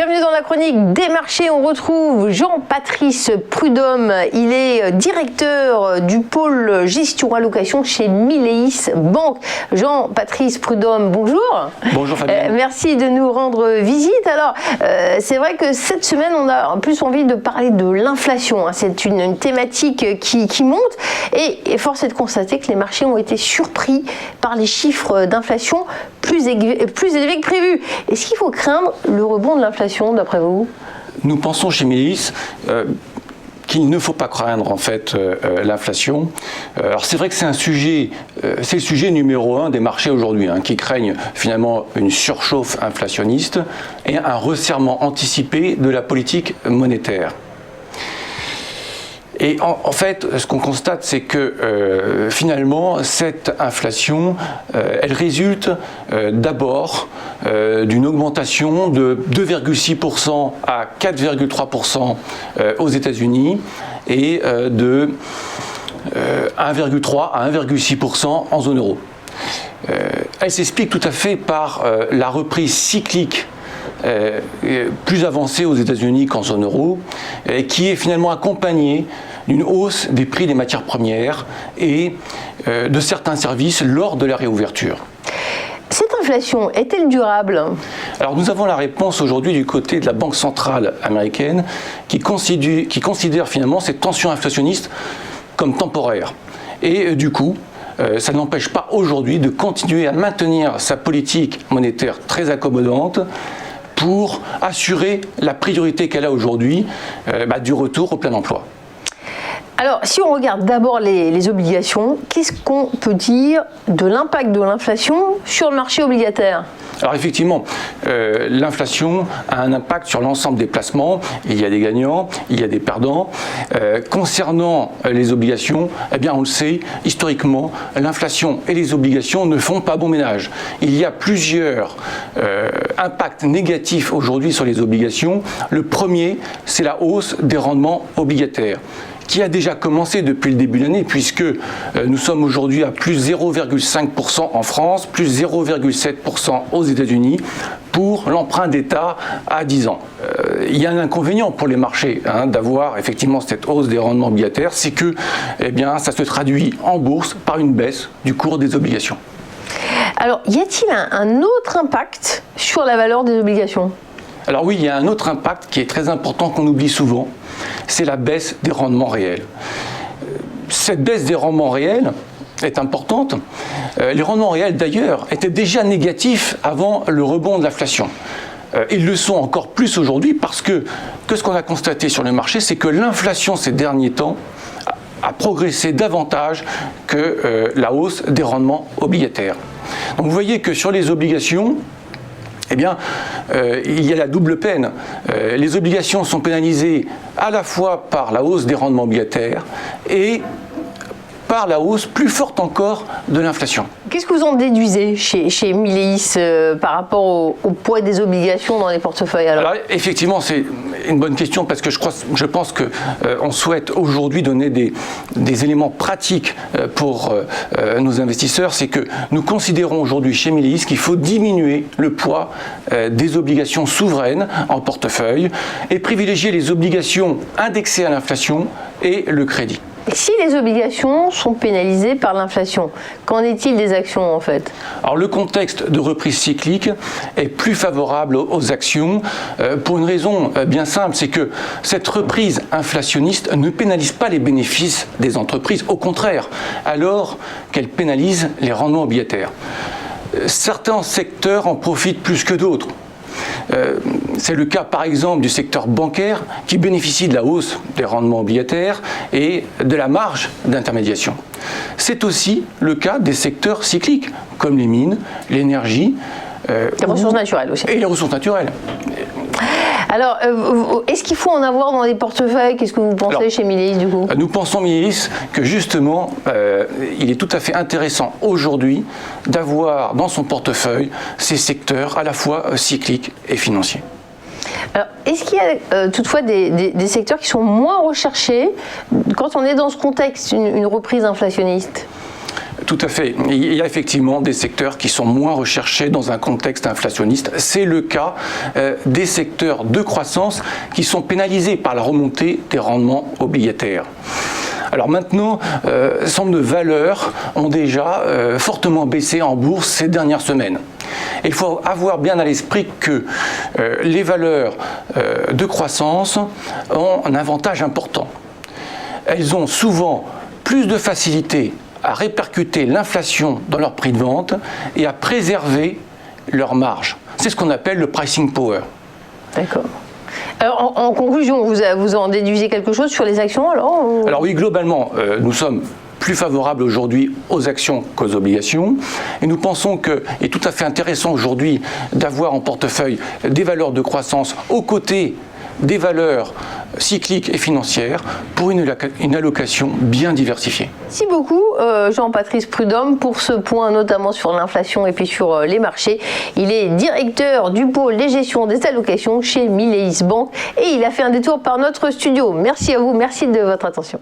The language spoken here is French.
Bienvenue dans la chronique des marchés. On retrouve Jean-Patrice Prudhomme. Il est directeur du pôle gestion allocation chez Mileis Banque. Jean-Patrice Prudhomme, bonjour. Bonjour Fabien. Merci de nous rendre visite. Alors, c'est vrai que cette semaine, on a en plus envie de parler de l'inflation. C'est une thématique qui monte et force est de constater que les marchés ont été surpris par les chiffres d'inflation plus élevés que prévu. Est-ce qu'il faut craindre le rebond de l'inflation, d'après vous ? Nous pensons chez Mileis qu'il ne faut pas craindre en fait l'inflation. Alors c'est vrai que c'est le sujet numéro 1 des marchés aujourd'hui, qui craignent finalement une surchauffe inflationniste et un resserrement anticipé de la politique monétaire. Et en fait, ce qu'on constate, c'est que finalement, cette inflation, elle résulte d'abord d'une augmentation de 2,6% à 4,3% aux États-Unis et de 1,3 à 1,6% en zone euro. Elle s'explique tout à fait par la reprise cyclique plus avancée aux États-Unis qu'en zone euro, qui est finalement accompagnée d'une hausse des prix des matières premières et de certains services lors de la réouverture. Cette inflation est-elle durable ? Alors nous avons la réponse aujourd'hui du côté de la Banque centrale américaine qui considère finalement cette tension inflationniste comme temporaire. Et du coup, ça n'empêche pas aujourd'hui de continuer à maintenir sa politique monétaire très accommodante pour assurer la priorité qu'elle a aujourd'hui du retour au plein emploi. Alors, si on regarde d'abord les obligations, qu'est-ce qu'on peut dire de l'impact de l'inflation sur le marché obligataire ? Alors effectivement, l'inflation a un impact sur l'ensemble des placements. Il y a des gagnants, il y a des perdants. Concernant les obligations, eh bien on le sait, historiquement, l'inflation et les obligations ne font pas bon ménage. Il y a plusieurs impacts négatifs aujourd'hui sur les obligations. Le premier, c'est la hausse des rendements obligataires, qui a déjà commencé depuis le début de l'année, puisque nous sommes aujourd'hui à plus 0,5% en France, plus 0,7% aux États-Unis pour l'emprunt d'État à 10 ans. Il y a un inconvénient pour les marchés d'avoir effectivement cette hausse des rendements obligataires, c'est que ça se traduit en bourse par une baisse du cours des obligations. Alors, y a-t-il un autre impact sur la valeur des obligations ? Alors oui, il y a un autre impact qui est très important qu'on oublie souvent, c'est la baisse des rendements réels. Cette baisse des rendements réels est importante. Les rendements réels d'ailleurs étaient déjà négatifs avant le rebond de l'inflation. Ils le sont encore plus aujourd'hui parce que ce qu'on a constaté sur le marché, c'est que l'inflation ces derniers temps a progressé davantage que la hausse des rendements obligataires. Donc vous voyez que sur les obligations, il y a la double peine. Les obligations sont pénalisées à la fois par la hausse des rendements obligataires et par la hausse plus forte encore de l'inflation. Qu'est-ce que vous en déduisez chez Mileis par rapport au poids des obligations dans les portefeuilles alors effectivement, c'est une bonne question parce que je pense qu'on souhaite aujourd'hui donner des éléments pratiques pour nos investisseurs. C'est que nous considérons aujourd'hui chez Mileis qu'il faut diminuer le poids des obligations souveraines en portefeuille et privilégier les obligations indexées à l'inflation et le crédit. Si les obligations sont pénalisées par l'inflation, qu'en est-il des actions en fait ? Alors le contexte de reprise cyclique est plus favorable aux actions pour une raison bien simple, c'est que cette reprise inflationniste ne pénalise pas les bénéfices des entreprises, au contraire, alors qu'elle pénalise les rendements obligataires. Certains secteurs en profitent plus que d'autres. C'est le cas par exemple du secteur bancaire qui bénéficie de la hausse des rendements obligataires et de la marge d'intermédiation. C'est aussi le cas des secteurs cycliques comme les mines, l'énergie. Les ressources naturelles aussi. Et les ressources naturelles. Alors, est-ce qu'il faut en avoir dans les portefeuilles ? Qu'est-ce que vous pensez chez Mileis du coup ? Nous pensons, Mileis, que justement, il est tout à fait intéressant aujourd'hui d'avoir dans son portefeuille ces secteurs à la fois cycliques et financiers. Alors, est-ce qu'il y a toutefois des secteurs qui sont moins recherchés quand on est dans ce contexte, une reprise inflationniste ? Tout à fait. Il y a effectivement des secteurs qui sont moins recherchés dans un contexte inflationniste. C'est le cas des secteurs de croissance qui sont pénalisés par la remontée des rendements obligataires. Alors maintenant, un certain nombre de valeurs ont déjà fortement baissé en bourse ces dernières semaines. Et il faut avoir bien à l'esprit que les valeurs de croissance ont un avantage important. Elles ont souvent plus de facilité à répercuter l'inflation dans leur prix de vente et à préserver leur marge. C'est ce qu'on appelle le pricing power. D'accord. Alors, en conclusion, vous en déduisez quelque chose sur les actions alors ou... Alors oui, globalement, nous sommes plus favorables aujourd'hui aux actions qu'aux obligations. Et nous pensons qu'il est tout à fait intéressant aujourd'hui d'avoir en portefeuille des valeurs de croissance aux côtés des valeurs cycliques et financières pour une allocation bien diversifiée. Merci beaucoup Jean-Patrice Prudhomme pour ce point notamment sur l'inflation et puis sur les marchés. Il est directeur du pôle des gestions des allocations chez Milleis Banque et il a fait un détour par notre studio. Merci à vous, merci de votre attention.